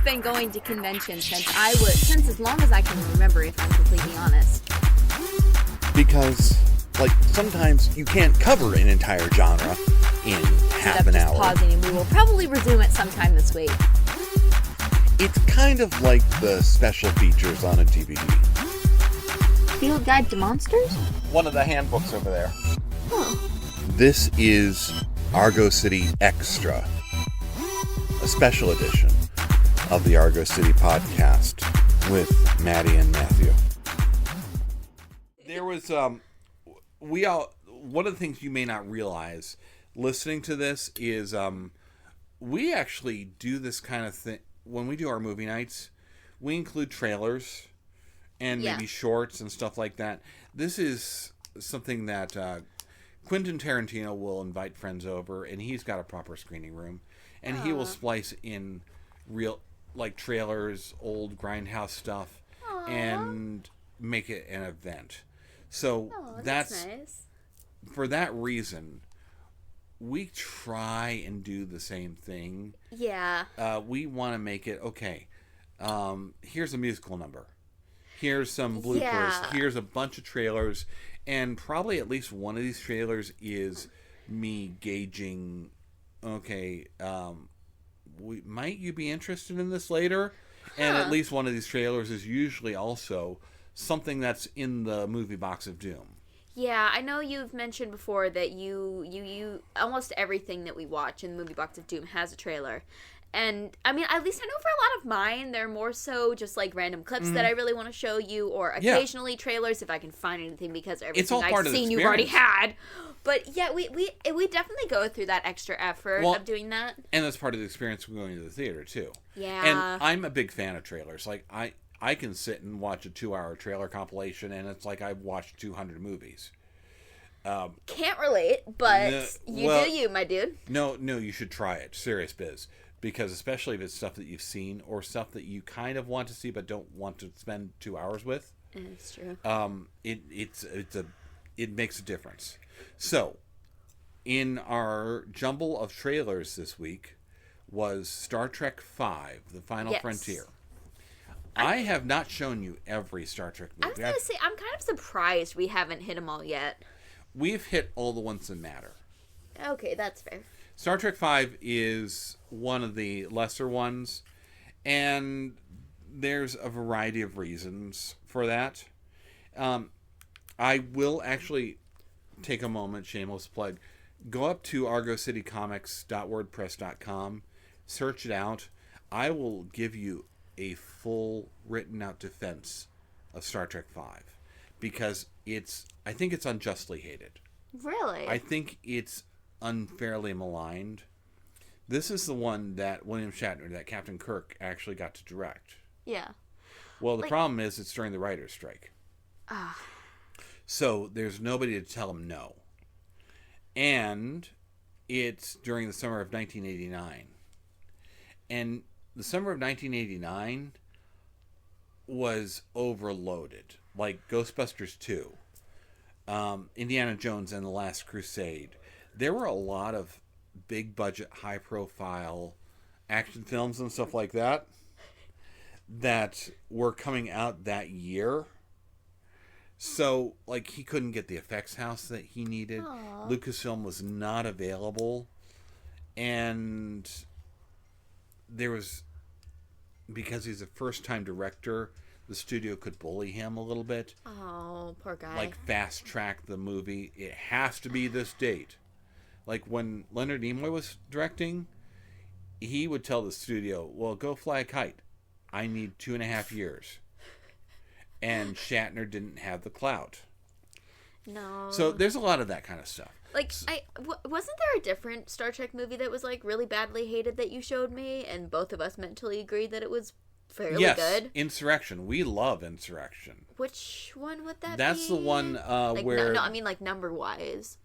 been going to conventions since as long as I can remember, if I'm completely honest. Because, like, sometimes you can't cover an entire genre in half an hour. Pausing, and we will probably resume it sometime this week. It's kind of like the special features on a DVD. Field Guide to Monsters? One of the handbooks over there. Huh. This is Argo City Extra, a special edition of the Argo City podcast with Maddie and Matthew. There was one of the things you may not realize listening to this is we actually do this kind of thing when we do our movie nights. We include trailers and maybe shorts and stuff like that. This is something that Quentin Tarantino will invite friends over, and he's got a proper screening room, and he will splice in real, like, trailers, old Grindhouse stuff, and make it an event. So that's nice. For that reason, we try and do the same thing. Yeah. We want to make it, okay, here's a musical number. Here's some bloopers. Yeah. Here's a bunch of trailers. And probably at least one of these trailers is me gauging, okay, might you be interested in this later? And at least one of these trailers is usually also something that's in the movie box of doom. Yeah, I know you've mentioned before that you almost everything that we watch in the movie box of doom has a trailer. And, I mean, at least I know for a lot of mine, they're more so just, like, random clips that I really want to show you, or occasionally trailers if I can find anything, because everything I've seen you've already had. But, yeah, we definitely go through that extra effort of doing that. And that's part of the experience of going to the theater, too. Yeah. And I'm a big fan of trailers. Like, I can sit and watch a 2-hour trailer compilation, and it's like I've watched 200 movies. Can't relate, but you, my dude. No, you should try it. Serious biz. Because especially if it's stuff that you've seen or stuff that you kind of want to see but don't want to spend 2 hours with. It's true. It makes a difference. So, in our jumble of trailers this week was Star Trek V, The Final Frontier. I have not shown you every Star Trek movie. I was going to say, I'm kind of surprised we haven't hit them all yet. We've hit all the ones that matter. Okay, that's fair. Star Trek V is one of the lesser ones, and there's a variety of reasons for that. I will actually take a moment, shameless plug, go up to argocitycomics.wordpress.com, search it out. I will give you a full written out defense of Star Trek V, because I think it's unjustly hated. Really? I think it's unfairly maligned. This is the one that William Shatner, that Captain Kirk, actually got to direct. Yeah. Well, the problem is it's during the writer's strike. So there's nobody to tell him no. And it's during the summer of 1989. And the summer of 1989 was overloaded. Like Ghostbusters 2, Indiana Jones and the Last Crusade. There were a lot of big budget, high profile action films and stuff like that were coming out that year. So, like, he couldn't get the effects house that he needed. Aww. Lucasfilm was not available. And there was, because he's a first time director, the studio could bully him a little bit. Oh, poor guy. Like, fast track the movie. It has to be this date. Like, when Leonard Nimoy was directing, he would tell the studio, well, go fly a kite. I need 2.5 years. And Shatner didn't have the clout. No. So there's a lot of that kind of stuff. Like, wasn't there a different Star Trek movie that was, like, really badly hated that you showed me, and both of us mentally agreed that it was fairly good? Insurrection. We love Insurrection. Which one would that be? That's the one where... No, I mean, like, number-wise.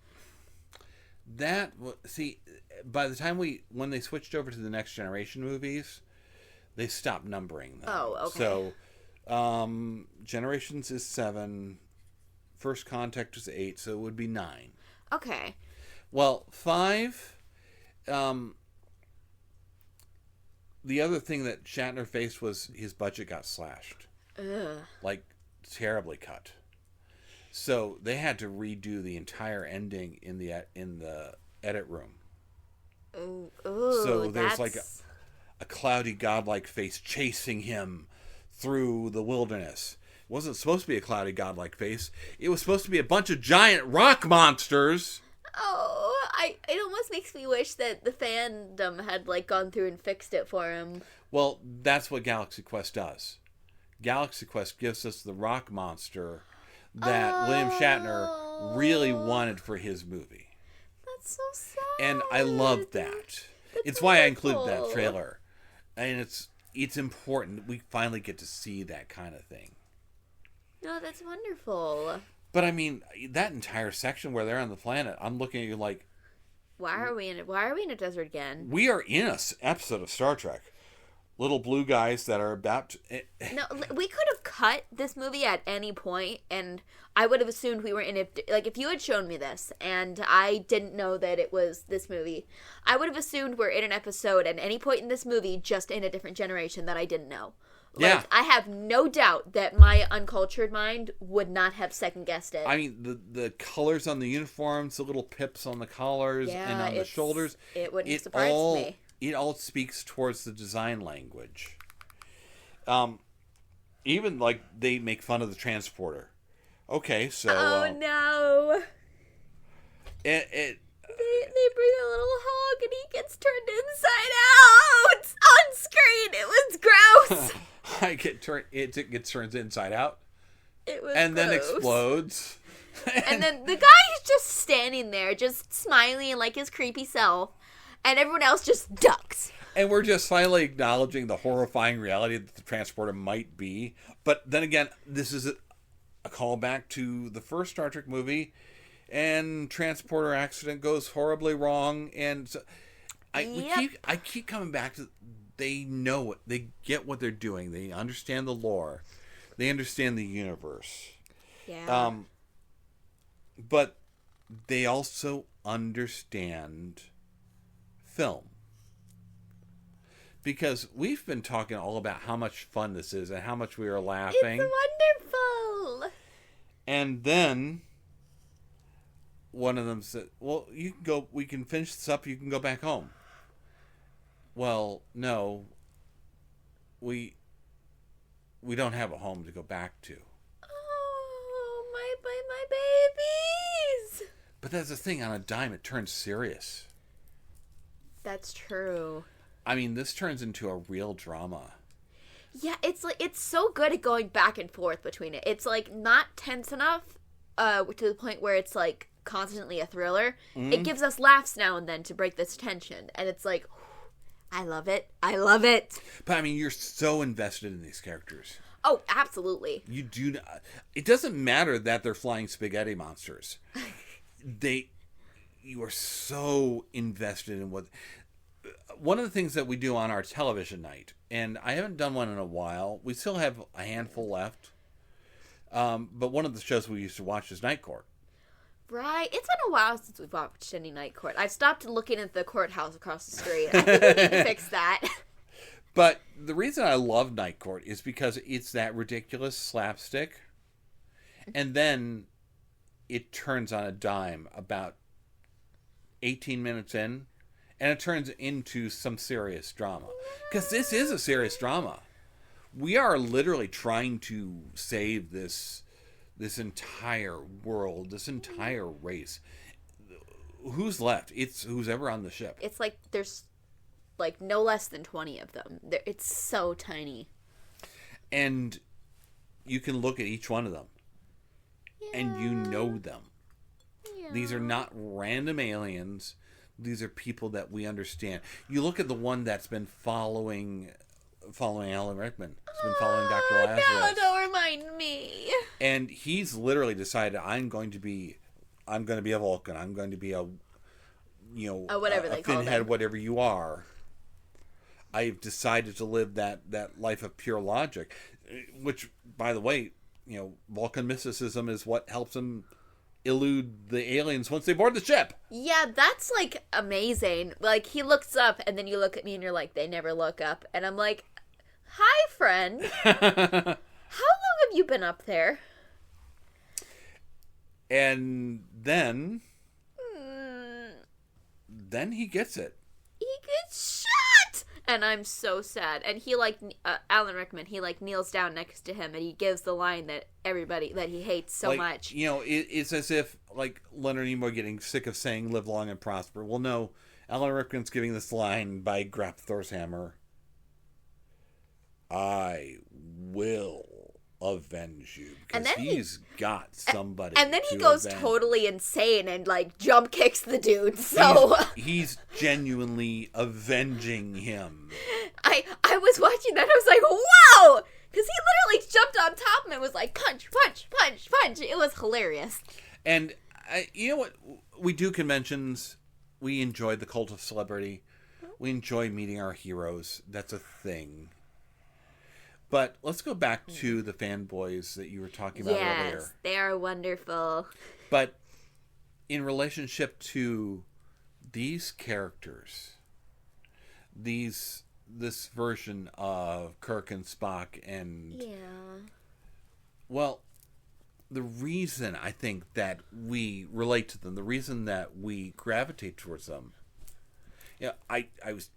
See, by the time when they switched over to the Next Generation movies, they stopped numbering them. Oh, okay. So, Generations is 7, First Contact is 8, so it would be 9. Okay. Well, 5, the other thing that Shatner faced was his budget got slashed. Ugh. Like, terribly cut. So they had to redo the entire ending in the edit room. Ooh, so there's like a cloudy godlike face chasing him through the wilderness. It wasn't supposed to be a cloudy godlike face. It was supposed to be a bunch of giant rock monsters. Oh, it almost makes me wish that the fandom had like gone through and fixed it for him. Well, that's what Galaxy Quest does. Galaxy Quest gives us the rock monster that William Shatner really wanted for his movie. That's so sad. And I love that. It's why I included that trailer. And it's important. We finally get to see that kind of thing. No, that's wonderful. But I mean, that entire section where they're on the planet, I'm looking at you like, why are we in a desert again? We are in an episode of Star Trek. Little blue guys that are about to... No, we could have cut this movie at any point, and I would have assumed we were in it. Like, if you had shown me this, and I didn't know that it was this movie, I would have assumed we're in an episode at any point in this movie, just in a different generation that I didn't know. Like, yeah. I have no doubt that my uncultured mind would not have second-guessed it. I mean, the colors on the uniforms, the little pips on the collars and on the shoulders. It wouldn't surprise me. It all speaks towards the design language. Even, like, they make fun of the transporter. Okay, so... Oh, no. They bring a little hog and he gets turned inside out on screen. It was gross. It gets turned inside out. It was and gross. Then explodes. And then the guy is just standing there, just smiling like his creepy self. And everyone else just ducks. And we're just finally acknowledging the horrifying reality that the transporter might be. But then again, this is a callback to the first Star Trek movie. And transporter accident goes horribly wrong. And so I keep coming back to, they know it. They get what they're doing. They understand the lore. They understand the universe. Yeah. But they also understand film, because we've been talking all about how much fun this is and how much we are laughing. It's wonderful. And then one of them said, well, you can go, we can finish this up, you can go back home. Well, no, we don't have a home to go back to. Oh, my babies. But that's the thing, on a dime it turns serious. That's true. I mean, this turns into a real drama. Yeah, it's like, it's so good at going back and forth between it. It's like not tense enough to the point where it's like constantly a thriller. Mm-hmm. It gives us laughs now and then to break this tension, and it's like, I love it. I love it. But I mean, you're so invested in these characters. Oh, absolutely. You do not. It doesn't matter that they're flying spaghetti monsters. You are so invested in what... One of the things that we do on our television night, and I haven't done one in a while, we still have a handful left, but one of the shows we used to watch is Night Court. Right. It's been a while since we've watched any Night Court. I've stopped looking at the courthouse across the street. I think we need to fix that. But the reason I love Night Court is because it's that ridiculous slapstick, and then it turns on a dime about 18 minutes in, and it turns into some serious drama. Because this is a serious drama. We are literally trying to save this entire world, this entire race. Who's left? It's who's ever on the ship. It's like there's like no less than 20 of them. It's so tiny. And you can look at each one of them. Yeah. And you know them. Yeah. These are not random aliens. These are people that we understand. You look at the one that's been following Alan Rickman. He's been following Dr. Lazarus. No, don't remind me. And he's literally decided, I'm going to be a Vulcan. I'm going to be a whatever they call Finhead, them. whatever you are. I've decided to live that life of pure logic, which, by the way, Vulcan mysticism is what helps him elude the aliens once they board the ship. Yeah, that's like amazing. Like he looks up and then you look at me and you're like, they never look up. And I'm like, hi, friend. How long have you been up there? And then he gets it. He gets shot! And I'm so sad. And he Alan Rickman, he kneels down next to him and he gives the line that that he hates so much. You know, it's as if Leonard Nimoy getting sick of saying "live long and prosper." Well, no, Alan Rickman's giving this line by Grap Thor's hammer. I will avenge you, because he's got somebody. And then he goes totally insane and jump kicks the dude. So he's genuinely avenging him. I was watching that. I was like, wow, because he literally jumped on top of him and was like, punch, punch, punch, punch. It was hilarious. And you know what? We do conventions. We enjoy the cult of celebrity. We enjoy meeting our heroes. That's a thing. But let's go back to the fanboys that you were talking about earlier. Yes, they are wonderful. But in relationship to these characters, this version of Kirk and Spock and... Yeah. Well, the reason I think that we relate to them, the reason that we gravitate towards them... Yeah, I was...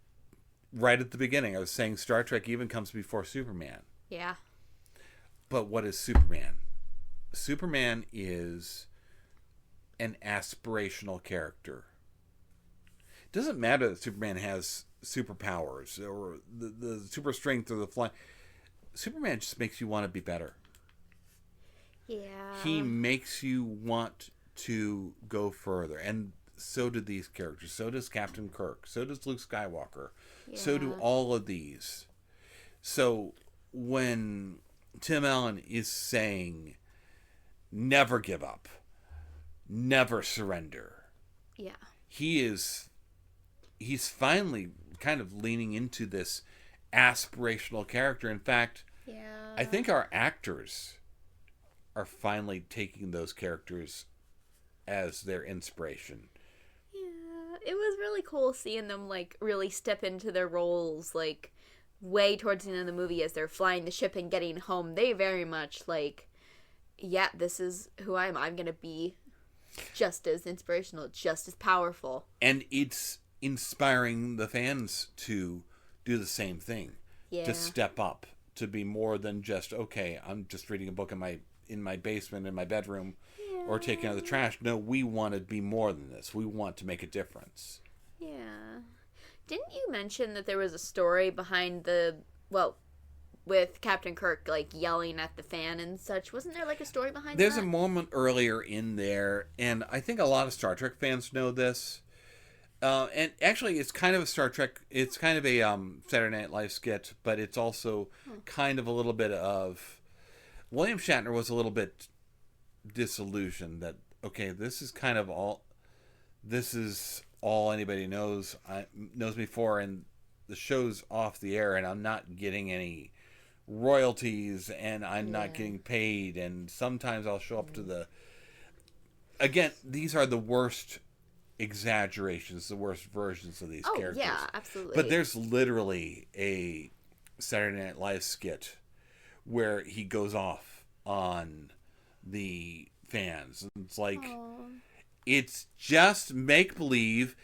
Right at the beginning, I was saying Star Trek even comes before Superman. Yeah. But what is Superman? Superman is an aspirational character. It doesn't matter that Superman has superpowers or the super strength or the flying. Superman just makes you want to be better. Yeah. He makes you want to go further. And so do these characters. So does Captain Kirk. So does Luke Skywalker. Yeah. So do all of these. So when Tim Allen is saying, never give up, never surrender. Yeah. He's finally kind of leaning into this aspirational character. In fact, I think our actors are finally taking those characters as their inspiration. It was really cool seeing them really step into their roles way towards the end of the movie as they're flying the ship and getting home. They very much yeah, this is who I am. I'm gonna be just as inspirational, just as powerful. And it's inspiring the fans to do the same thing. Yeah. To step up, to be more than just, okay, I'm just reading a book in my basement in my bedroom. Or taking out the trash. No, we want to be more than this. We want to make a difference. Yeah. Didn't you mention that there was a story behind with Captain Kirk, yelling at the fan and such? Wasn't there, a story behind that? There's a moment earlier in there, and I think a lot of Star Trek fans know this. And actually, it's kind of a Star Trek, it's kind of a Saturday Night Live skit, but it's also kind of a little bit of... William Shatner was a little bit... disillusioned that this is all anybody knows me for, and the show's off the air and I'm not getting any royalties and I'm not getting paid, and sometimes I'll show up to these are the worst exaggerations, the worst versions of these characters. Yeah, absolutely. But there's literally a Saturday Night Live skit where he goes off on the fans. It's it's just make-believe.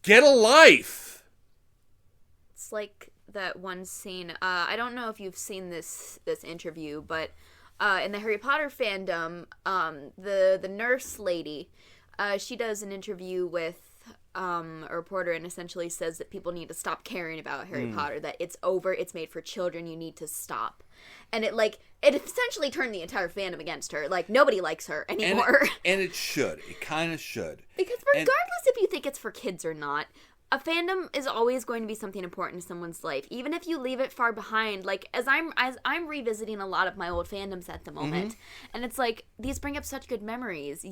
Get a life! It's like that one scene, I don't know if you've seen this interview, but in the Harry Potter fandom, the nurse lady, she does an interview with a reporter and essentially says that people need to stop caring about Harry Potter, that it's over, it's made for children, you need to stop. And it essentially turned the entire fandom against her. Nobody likes her anymore. And it should. It kind of should. Because regardless if you think it's for kids or not, a fandom is always going to be something important in someone's life, even if you leave it far behind. As I'm revisiting a lot of my old fandoms at the moment, and it's these bring up such good memories.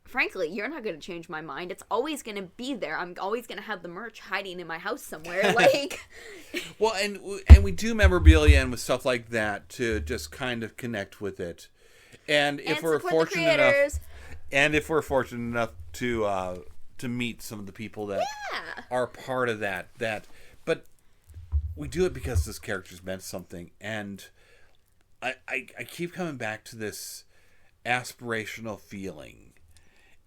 Frankly, you're not going to change my mind. It's always going to be there. I'm always going to have the merch hiding in my house somewhere. Well, and we do memorabilia and with stuff like that to just kind of connect with it. And if we're fortunate enough, And if we're fortunate enough to meet some of the people that are part of that, but we do it because this character's meant something, and I keep coming back to this aspirational feeling.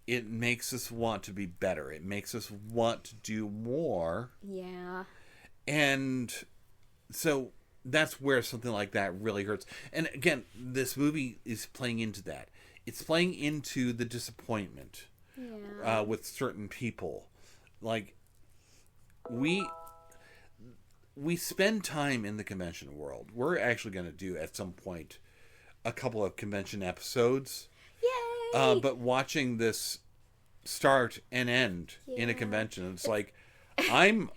It makes us want to be better. It makes us want to do more. Yeah. And so that's where something like that really hurts. And again, this movie is playing into that. It's playing into the disappointment with certain people. Like, we spend time in the convention world. We're actually going to do, at some point, a couple of convention episodes. Yay! But watching this start and end in a convention, it's like, I'm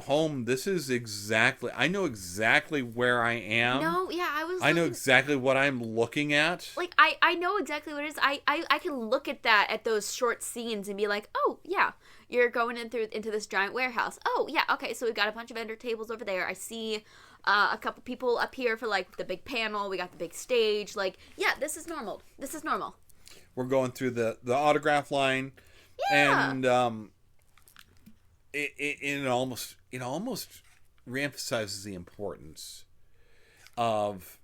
home. This is exactly, I know exactly where I am. No, yeah, I know exactly what I'm looking at. Like, I know exactly what it is. I can look at that, at those short scenes, and be like, oh, yeah, you're going into this giant warehouse. Oh, yeah, okay, so we've got a bunch of vendor tables over there. I see a couple people up here for, like, the big panel. We got the big stage. Like, yeah, this is normal. This is normal. We're going through the autograph line. Yeah. And it almost reemphasizes the importance of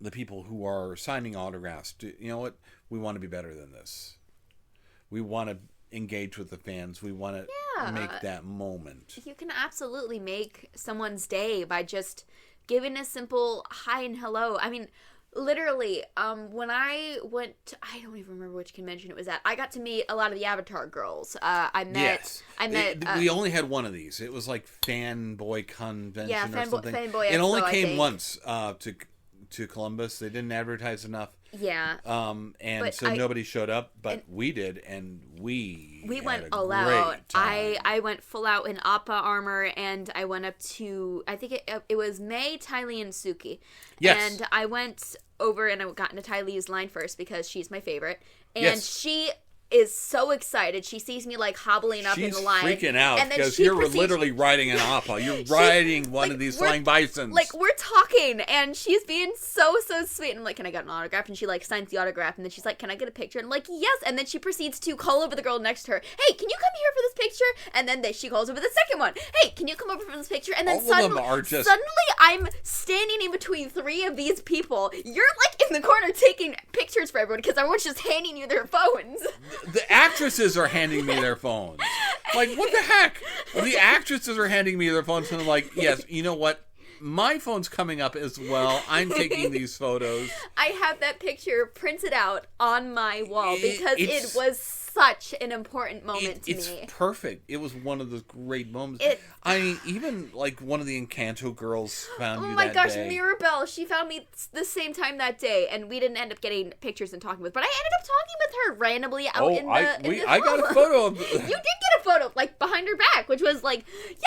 the people who are signing autographs. You know what? We want to be better than this. We want to engage with the fans. We want to make that moment. You can absolutely make someone's day by just giving a simple hi and hello. I mean, literally, when I went to, I don't even remember which convention it was at. I got to meet a lot of the Avatar girls. We only had one of these. It was like Fanboy Convention or something. Fanboy it Expo, only came once to Columbus. They didn't advertise enough. Yeah. Nobody showed up, but we did, and we went all out. I went full out in Appa armor, and I went up to, I think it was Mei, Ty Lee, and Suki. Yes. And I went over and I got into Ty Lee's line first because she's my favorite. And she is so excited. She sees me like hobbling up in the line. She's freaking out because you're literally riding an Appa. You're riding one of these flying bisons. Like, we're talking, and she's being so sweet. And I'm like, can I get an autograph? And she like signs the autograph, and then she's like, can I get a picture? And I'm like, yes. And then she proceeds to call over the girl next to her. Hey, can you come here for this picture? And then she calls over the second one. Hey, can you come over for this picture? And then suddenly I'm standing in between three of these people. You're like in the corner taking pictures for everyone because everyone's just handing you their phones. The actresses are handing me their phones. Like, what the heck? The actresses are handing me their phones, and I'm like, yes, you know what? My phone's coming up as well. I'm taking these photos. I have that picture printed out on my wall because it was such an important moment to me. It's perfect. It was one of those great moments. Even like one of the Encanto girls found you that day. Oh my gosh, Mirabelle. She found me the same time that day, and we didn't end up getting pictures and talking with her. But I ended up talking with her randomly out in the I got a photo of... You did get a photo, like, behind her back, which was like,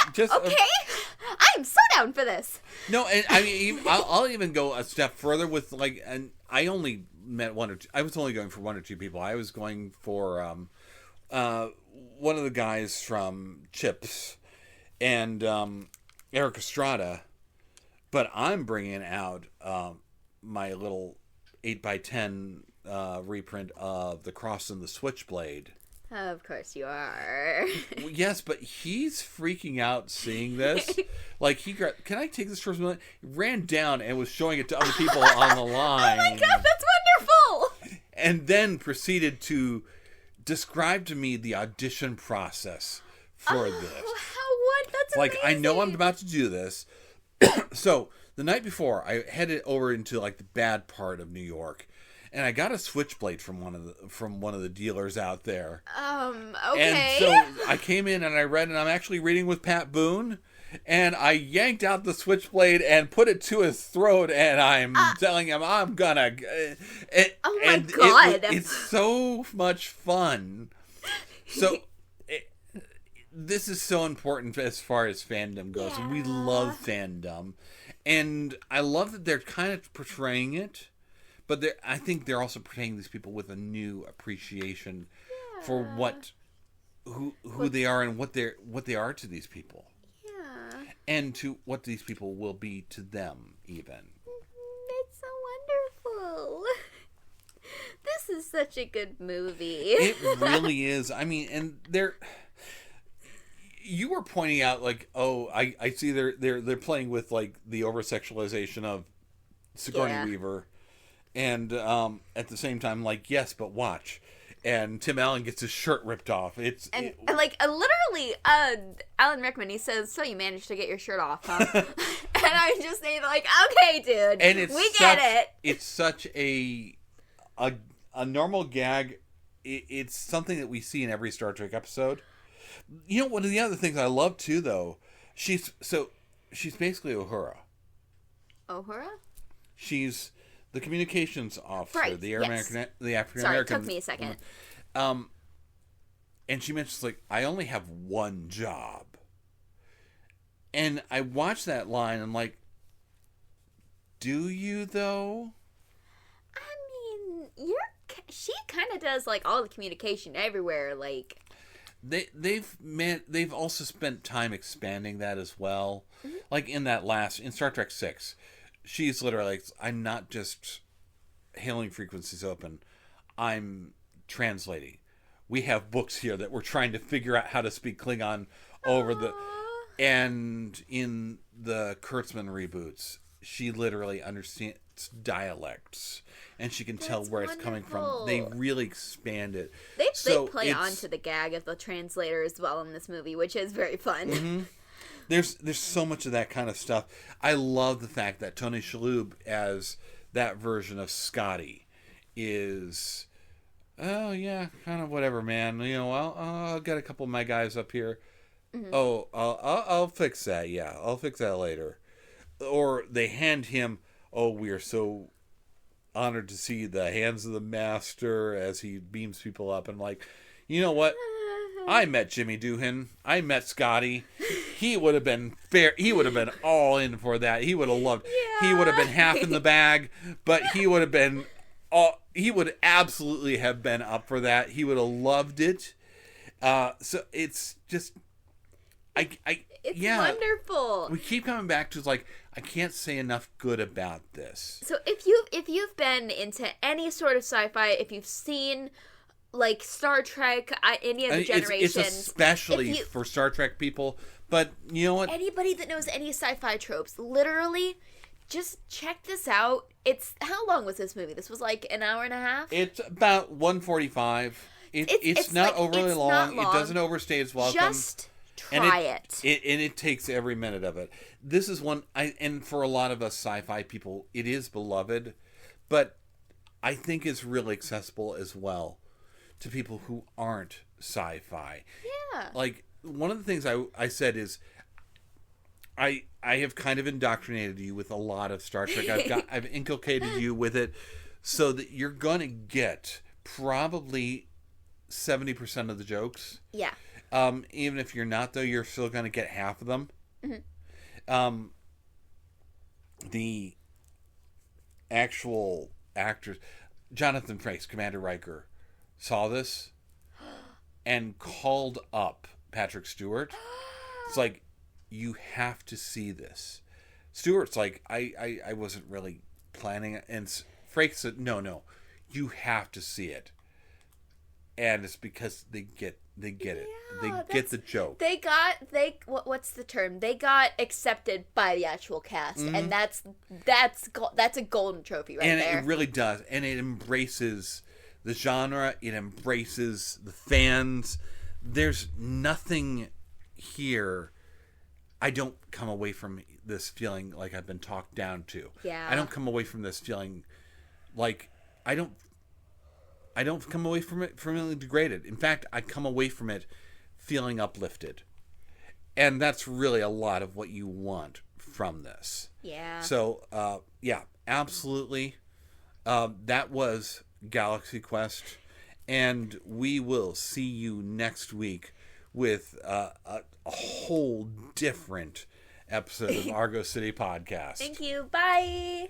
okay, I am so down for this. No, and I mean, I'll even go a step further with, like, and I only met one or two. I was only going for one or two people. I was going for one of the guys from Chips and Eric Estrada, but I'm bringing out my little 8x10 reprint of The Cross and the Switchblade. Of course you are. Yes, but he's freaking out seeing this. Like, can I take this first minute? He ran down and was showing it to other people on the line. Oh my god, that's wonderful! And then proceeded to describe to me the audition process for this. That's like, amazing. I know I'm about to do this. So, the night before, I headed over into, like, the bad part of New York. And I got a Switchblade from one of the dealers out there. Okay. And so I came in and I read, and I'm actually reading with Pat Boone, and I yanked out the Switchblade and put it to his throat, and I'm telling him I'm gonna. Oh my god! It's so much fun. So. This is so important as far as fandom goes. Yeah. We love fandom. And I love that they're kind of portraying it. But I think they're also portraying these people with a new appreciation for who they are and what they are to these people. Yeah. And to what these people will be to them, even. It's so wonderful. This is such a good movie. It really is. I mean, and you were pointing out like, oh, I see they're playing with like the over sexualization of Sigourney Weaver, and at the same time, like, yes, but watch. And Tim Allen gets his shirt ripped off. Literally, Alan Rickman, he says, "So you managed to get your shirt off, huh?" And I just say, like, "Okay, dude, and we get it." It's such a normal gag. It's something that we see in every Star Trek episode. You know, one of the other things I love too, though, she's basically Uhura. Uhura? She's the communications officer, right, the African American. Sorry, it took me a second. And she mentions, like, I only have one job. And I watched that line, and I'm like, do you, though? I mean, she kind of does, like, all the communication everywhere, like... They've also spent time expanding that as well. Mm-hmm. Like, in Star Trek 6, she's literally like, I'm not just hailing frequencies open, I'm translating. We have books here that we're trying to figure out how to speak Klingon over the... And in the Kurtzman reboots, she literally understands dialects. And she can tell where it's coming from. They really expand it. They play onto the gag of the translator as well in this movie, which is very fun. Mm-hmm. There's so much of that kind of stuff. I love the fact that Tony Shalhoub as that version of Scotty is... Oh, yeah, kind of whatever, man. You know, I'll get a couple of my guys up here. Mm-hmm. Oh, I'll fix that. Yeah, I'll fix that later. Or they hand him, oh, we are so honored to see the hands of the master as he beams people up. And like, you know what? I met Jimmy Doohan. I met Scotty. He would have been fair. He would have been all in for that. He would have loved. Yeah. He would have been half in the bag, but he would have been... he would absolutely have been up for that. He would have loved it. So it's just, it's wonderful. We keep coming back to like, I can't say enough good about this. So if you've been into any sort of sci-fi, if you've seen like Star Trek, any of the generations, it's especially for Star Trek people. But you know what? Anybody that knows any sci-fi tropes, literally. Just check this out. How long was this movie? This was like an hour and a half? It's about 145. It's not overly long. It doesn't overstay its welcome. Just try it. And it takes every minute of it. This is one, and for a lot of us sci-fi people, it is beloved, but I think it's really accessible as well to people who aren't sci-fi. Yeah. Like, one of the things I said is, I have kind of indoctrinated you with a lot of Star Trek. I've inculcated you with it so that you're going to get probably 70% of the jokes. Yeah. Even if you're not, though, you're still going to get half of them. Mm-hmm. The actual actors, Jonathan Frakes, Commander Riker, saw this and called up Patrick Stewart. It's like, you have to see this. Stewart's like, I wasn't really planning it. And Frakes said, no, you have to see it. And it's because they get it. They get the joke. What's the term? They got accepted by the actual cast. Mm-hmm. And that's a golden trophy right there. And it really does. And it embraces the genre. It embraces the fans. There's nothing here. I don't come away from this feeling like I've been talked down to. Yeah. I don't come away from this feeling like I don't come away from it feeling degraded. In fact, I come away from it feeling uplifted. And that's really a lot of what you want from this. Yeah. So, yeah, absolutely. That was Galaxy Quest. And we will see you next week with a whole different episode of Argo City Podcast. Thank you. Bye.